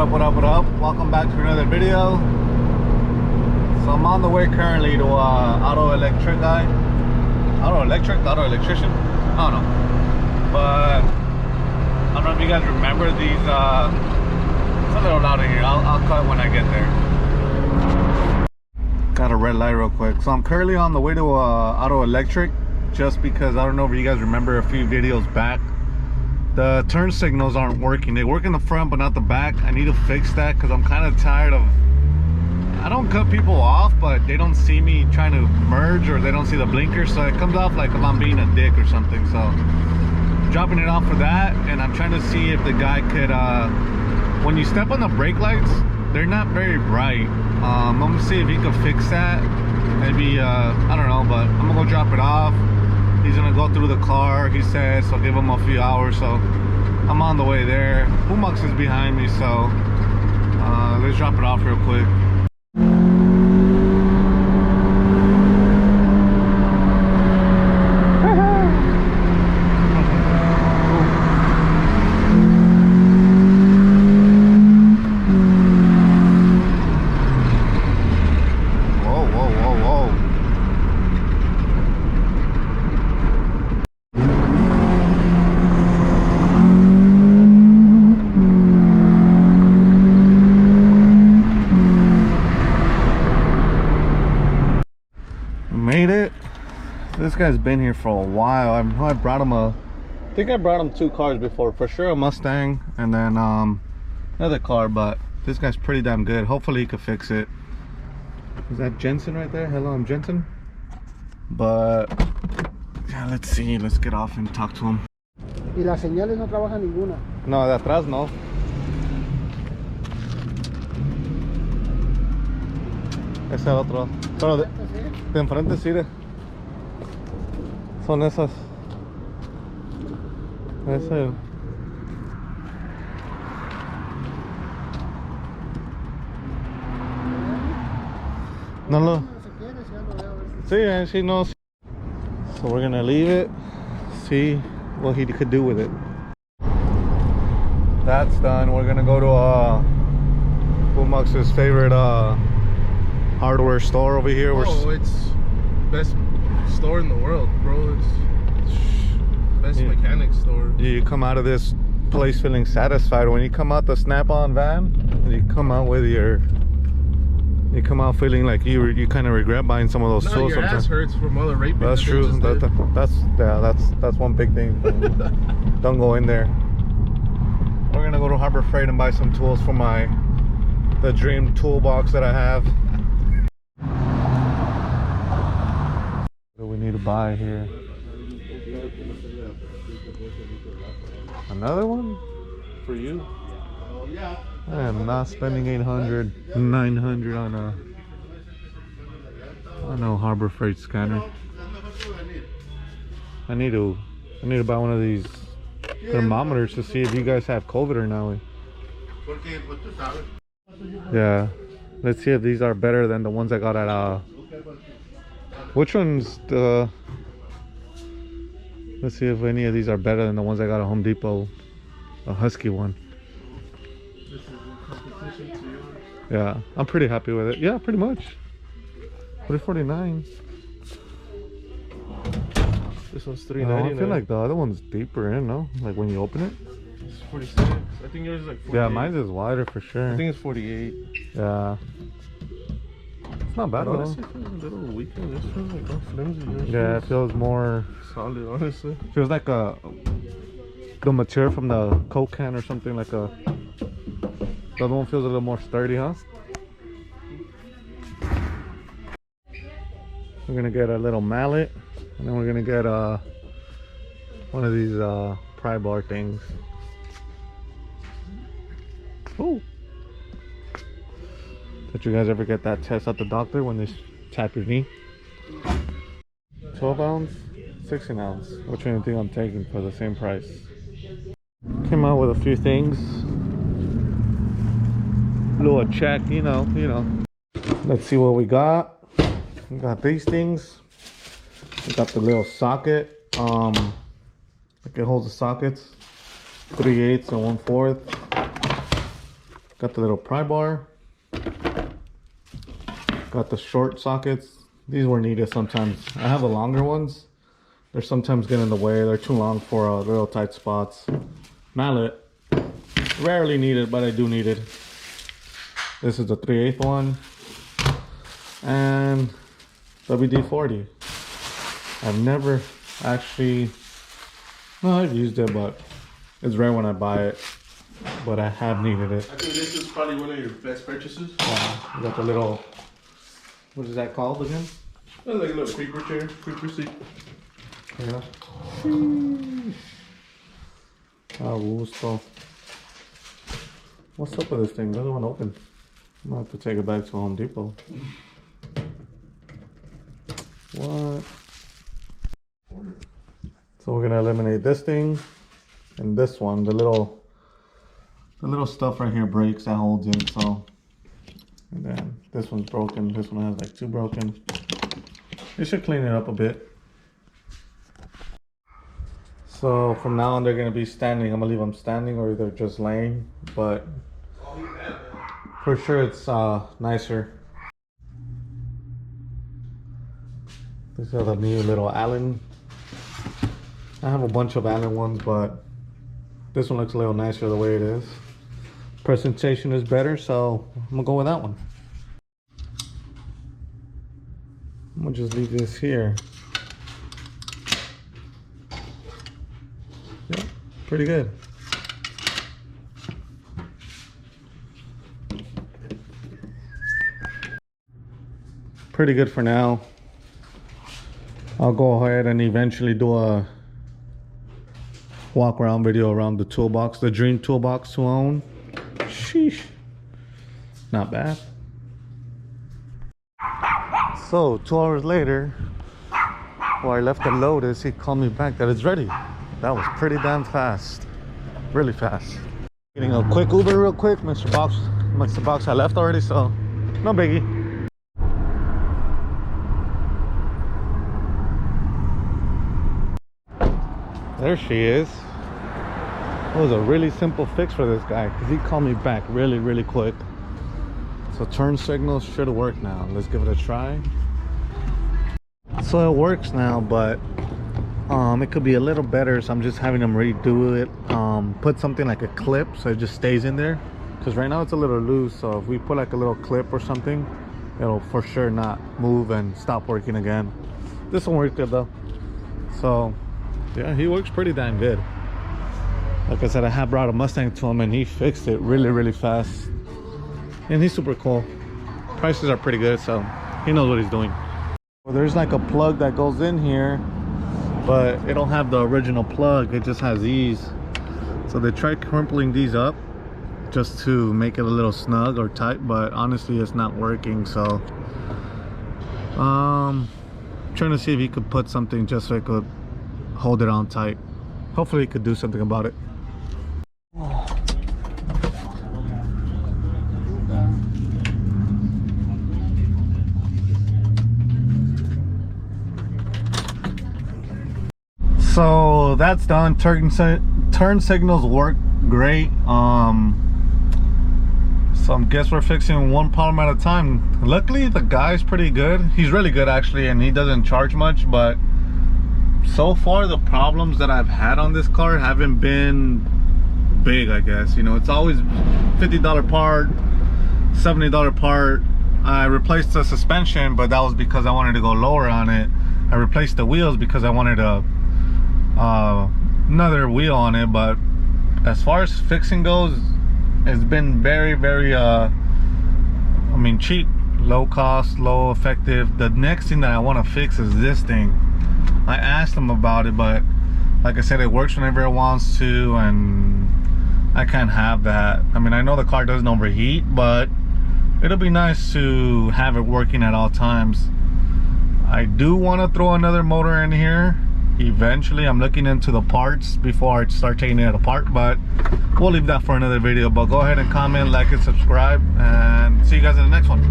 What up? Welcome back to another video. So I'm on the way currently to auto electrician. I don't know. But I don't know if you guys remember these. It's a little loud in here. I'll cut when I get there. Got a red light real quick. So I'm currently on the way to auto electric, just because I don't know if you guys remember a few videos back. The turn signals aren't working. They work in the front but not the back. I need to fix that because I'm kind of tired of, I don't cut people off, but they don't see me trying to merge, or they don't see the blinker, so it comes off like if I'm being a dick or something. So dropping it off for that, and I'm trying to see if the guy could when you step on the brake lights, they're not very bright. I'm gonna see if he could fix that. Maybe I don't know, but I'm gonna go drop it off. He's gonna go through the car, he said, so I'll give him a few hours. So I'm on the way there. Pumux is behind me, so let's drop it off real quick. Made it. This guy's been here for a while. I know I brought him I think I brought him two cars before, for sure a Mustang and then another car, but this guy's pretty damn good. Hopefully he could fix it. Is that Jensen right there? Hello, I'm Jensen. But yeah, let's see, let's get off and talk to him. Y las señales no trabajan ninguna. No, de atrás no. Ese otro. Pero de enfrente sí. Son esas. Ese. No lo. Sí, she knows. So we're gonna leave it. See what he could do with it. That's done. We're gonna go to Pumax's favorite hardware store over here. Oh, it's best store in the world, bro. It's best mechanic store. You come out of this place feeling satisfied. When you come out the Snap-on van, you come out feeling like you kind of regret buying some of those tools. Your ass hurts from all the raping. That's true. That's one big thing. Don't go in there. We're gonna go to Harbor Freight and buy some tools for the dream toolbox that I have. What do we need to buy here? Another one? For you? I am not spending 800, 900 on a Harbor Freight scanner. I need to buy one of these thermometers to see if you guys have COVID or not. Yeah. Let's see if these are better than the ones I got at which one's the... Let's see if any of these are better than the ones I got at Home Depot. A Husky one. This is in competition to yours. Yeah, I'm pretty happy with it. Yeah, pretty much. $349. This one's I $3.99. feel like the other one's deeper in, no? Like when you open it? It's 46. I think yours is like 48. Yeah, mine is wider for sure. I think it's 48. Yeah. It's not bad though. Honestly, it feels a little weaker. This feels like more flimsy. Yeah, it feels more solid, honestly. Feels like the material from the Coke can or something, like the other one feels a little more sturdy, huh? We're gonna get a little mallet, and then we're gonna get one of these pry bar things. Oh, did you guys ever get that test at the doctor when they tap your knee? 12 ounce, 16 ounce. Which one do you think I'm taking for the same price? Came out with a few things. Little check, you know. Let's see what we got. We got these things. We got the little socket. Like it holds the sockets. 3/8 and 1/4. Got the little pry bar. Got the short sockets. These were needed sometimes. I have the longer ones. They're sometimes getting in the way. They're too long for little tight spots. Mallet. Rarely needed, but I do need it. This is the 3/8 one. And WD-40. I've never actually... No, I've used it, but it's rare when I buy it. But I have needed it. I think this is probably one of your best purchases. You got the little... What is that called again? It's like a little creeper chair, creeper seat. Yeah. Gusto. What's up with this thing? Doesn't want to open. I'm gonna have to take it back to Home Depot. What? So we're gonna eliminate this thing and this one. The little stuff right here breaks that holds in. So, and then this one's broken. This one has like 2 broken. You should clean it up a bit. So from now on they're gonna be standing. I'm gonna leave them standing or they're just laying, but for sure it's nicer. These are the new little Allen. I have a bunch of Allen ones, but this one looks a little nicer the way it is. Presentation is better, so I'm gonna go with that one. I'm gonna just leave this here. Yeah, pretty good. Pretty good for now. I'll go ahead and eventually do a walk around video around the toolbox, the dream toolbox to own. Sheesh. Not bad. So 2 hours later, while I left the Lotus, he called me back that it's ready. That was pretty damn fast. Really fast. Getting a quick Uber real quick. Mr. Box had left already, so no biggie. There she is. It was a really simple fix for this guy because he called me back really quick. So turn signals should work now. Let's give it a try. So it works now, but it could be a little better, so I'm just having them redo it. Put something like a clip so it just stays in there, because right now it's a little loose. So if we put like a little clip or something, it'll for sure not move and stop working again. This one works good though. So yeah, he works pretty damn good. Like I said, I have brought a Mustang to him and he fixed it really fast. And he's super cool. Prices are pretty good, so he knows what he's doing. Well, there's like a plug that goes in here, but it don't have the original plug. It just has these. So they tried crimpling these up just to make it a little snug or tight, but honestly it's not working. So trying to see if he could put something just so it could hold it on tight. Hopefully he could do something about it. So that's done. Turn signals work great. So I guess we're fixing one problem at a time. Luckily the guy's pretty good. He's really good actually, and he doesn't charge much, but so far the problems that I've had on this car haven't been big, I guess. You know, it's always $50 part, $70 part. I replaced the suspension, but that was because I wanted to go lower on it. I replaced the wheels because I wanted another wheel on it. But as far as fixing goes, it's been very I mean, cheap, low cost, low effective. The next thing that I want to fix is this thing. I asked him about it, but like I said, it works whenever it wants to, and I can't have that. I mean, I know the car doesn't overheat, but it'll be nice to have it working at all times. I do want to throw another motor in here eventually. I'm looking into the parts before I start taking it apart, but we'll leave that for another video. But go ahead and comment, like, and subscribe, and see you guys in the next one.